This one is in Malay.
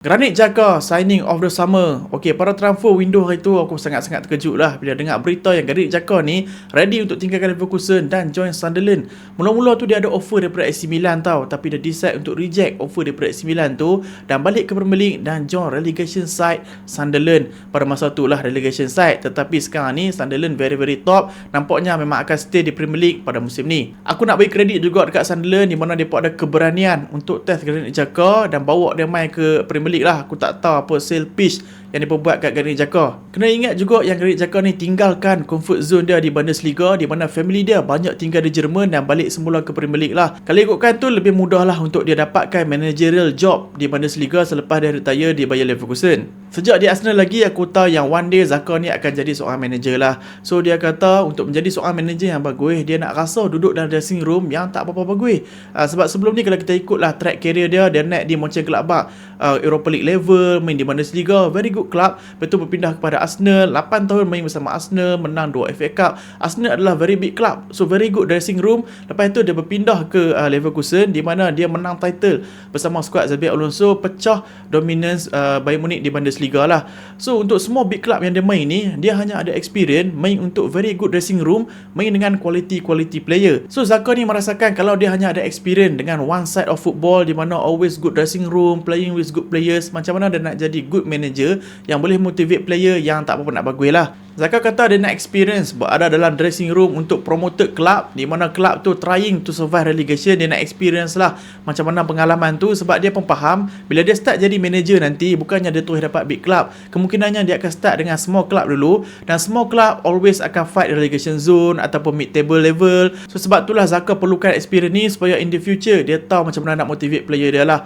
Granit Xhaka signing of the summer. Okey, pada transfer window hari tu aku sangat-sangat terkejut lah bila dengar berita yang Granit Xhaka ni ready untuk tinggalkan Leverkusen dan join Sunderland. Mula-mula tu dia ada offer daripada AC Milan tau, tapi dia decide untuk reject offer daripada AC Milan tu dan balik ke Premier League dan join relegation side Sunderland. Pada masa tu lah relegation side, tetapi sekarang ni Sunderland very top. Nampaknya memang akan stay di Premier League pada musim ni. Aku nak bagi kredit juga dekat Sunderland di mana depa ada keberanian untuk test Granit Xhaka dan bawa dia main ke Premier League lah. Aku tak tahu apa sale pitch yang dia buat kat Granit Xhaka. Kena ingat juga yang Granit Xhaka ni tinggalkan comfort zone dia di Bundesliga, di mana family dia banyak tinggal di Jerman dan balik semula ke Premier League lah. Kalau ikutkan tu lebih mudah lah untuk dia dapatkan managerial job di Bundesliga selepas dia retire di Bayer Leverkusen. Sejak di Arsenal lagi aku tahu yang one day Xhaka ni akan jadi seorang manager lah. So dia kata untuk menjadi seorang manager yang bagus, dia nak rasa duduk dalam dressing room yang tak apa-apa bagus. Sebab sebelum ni kalau kita ikutlah track career dia naik di Mönchengladbach, Europa League level, main di Bundesliga, very good club. Betul berpindah kepada Arsenal, 8 tahun main bersama Arsenal, menang 2 FA Cup. Arsenal adalah very big club, so very good dressing room. Lepas itu dia berpindah ke Leverkusen di mana dia menang title bersama skuad Xabi Alonso, pecah dominance Bayern Munich di Bundesliga lah. So untuk semua big club yang dia main ni, dia hanya ada experience main untuk very good dressing room, main dengan quality player. So Xhaka ni merasakan kalau dia hanya ada experience dengan one side of football di mana always good dressing room, playing with good players, macam mana dia nak jadi good manager yang boleh motivate player yang tak apa-apa nak bagus lah. Xhaka kata dia nak experience berada dalam dressing room untuk promoted club di mana club tu trying to survive relegation. Dia nak experience lah macam mana pengalaman tu, sebab dia pun faham bila dia start jadi manager nanti bukannya dia terus dapat big club. Kemungkinannya dia akan start dengan small club dulu, dan small club always akan fight relegation zone ataupun mid table level. So sebab itulah Xhaka perlukan experience ni supaya in the future dia tahu macam mana nak motivate player dia lah.